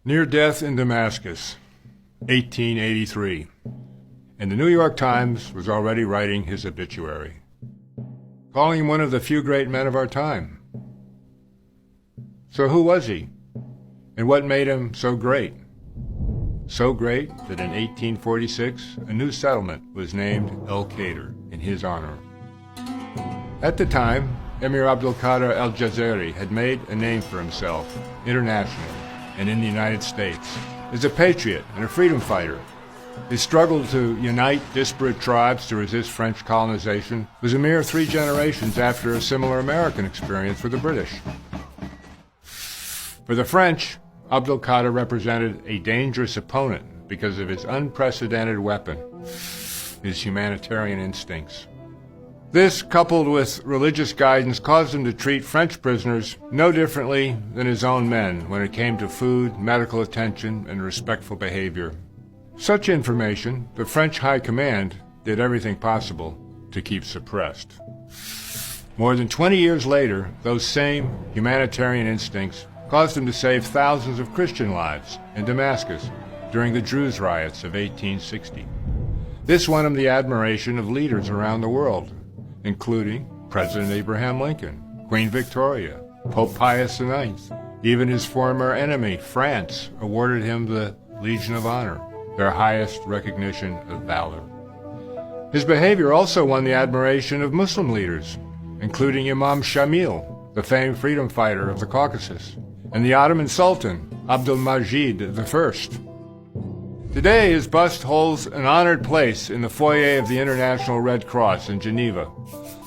Near death in Damascus, 1883, and the New York Times was already writing his obituary, calling him one of the few great men of our time. So who was he, and what made him so great? So great that in 1846 a new settlement was named El Khader in his honor. At the time, Emir Abdul Qadir al-Jazari had made a name for himself internationally and in the United States as a patriot and a freedom fighter. His struggle to unite disparate tribes to resist French colonization was a mere 3 generations after a similar American experience with the British. For the French, Abdul Qadir represented a dangerous opponent because of his unprecedented weapon, his humanitarian instincts. This, coupled with religious guidance, caused him to treat French prisoners no differently than his own men when it came to food, medical attention, and respectful behavior. Such information, the French High Command did everything possible to keep suppressed. More than 20 years later, those same humanitarian instincts caused him to save thousands of Christian lives in Damascus during the Druze riots of 1860. This won him the admiration of leaders around the world, including President Abraham Lincoln, Queen Victoria, Pope Pius IX. Even his former enemy, France, awarded him the Legion of Honor, their highest recognition of valor. His behavior also won the admiration of Muslim leaders, including Imam Shamil, the famed freedom fighter of the Caucasus, and the Ottoman Sultan, Abdul-Majid I. Today, his bust holds an honored place in the foyer of the International Red Cross in Geneva,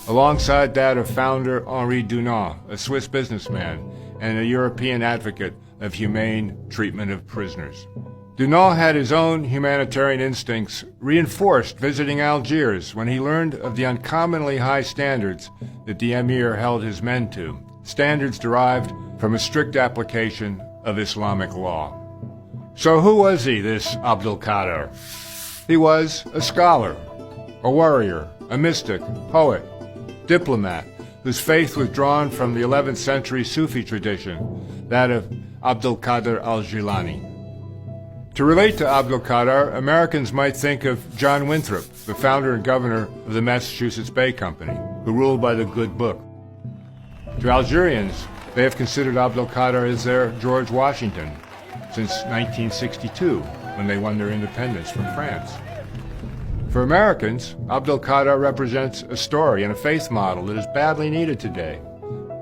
alongside that of founder Henri Dunant, a Swiss businessman and a European advocate of humane treatment of prisoners. Dunant had his own humanitarian instincts reinforced visiting Algiers when he learned of the uncommonly high standards that the emir held his men to, standards derived from a strict application of Islamic law. So who was he, this Abdul Qadir? He was a scholar, a warrior, a mystic, poet, diplomat, whose faith was drawn from the 11th century Sufi tradition, that of Abdul Qadir al-Jilani. To relate to Abdul Qadir, Americans might think of John Winthrop, the founder and governor of the Massachusetts Bay Company, who ruled by the Good Book. To Algerians, they have considered Abdul Qadir as their George Washington since 1962, when they won their independence from France. For Americans, Abdul Qadir represents a story and a faith model that is badly needed today,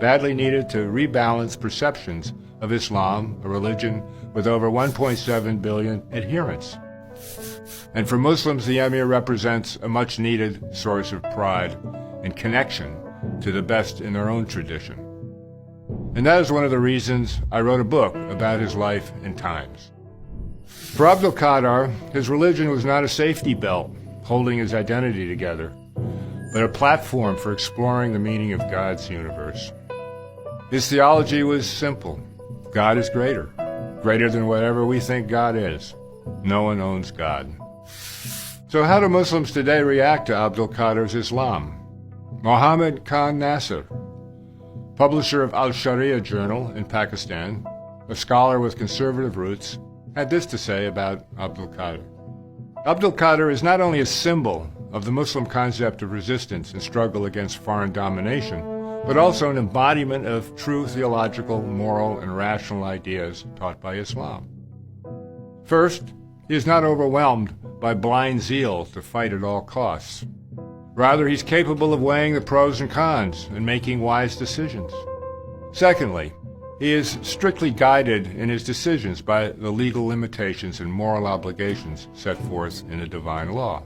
badly needed to rebalance perceptions of Islam, a religion with over 1.7 billion adherents. And for Muslims, the emir represents a much-needed source of pride and connection to the best in their own tradition. And that is one of the reasons I wrote a book about his life and times. For Abdul Qadir, his religion was not a safety belt holding his identity together, but a platform for exploring the meaning of God's universe. His theology was simple. God is greater than whatever we think God is. No one owns God. So how do Muslims today react to Abdul Qadir's Islam? Mohammed Khan Nasser, publisher of Al-Sharia Journal in Pakistan, a scholar with conservative roots, had this to say about Abdul Qadir. Abdul Qadir is not only a symbol of the Muslim concept of resistance and struggle against foreign domination, but also an embodiment of true theological, moral, and rational ideas taught by Islam. First, he is not overwhelmed by blind zeal to fight at all costs. Rather, he's capable of weighing the pros and cons and making wise decisions. Secondly, he is strictly guided in his decisions by the legal limitations and moral obligations set forth in the divine law.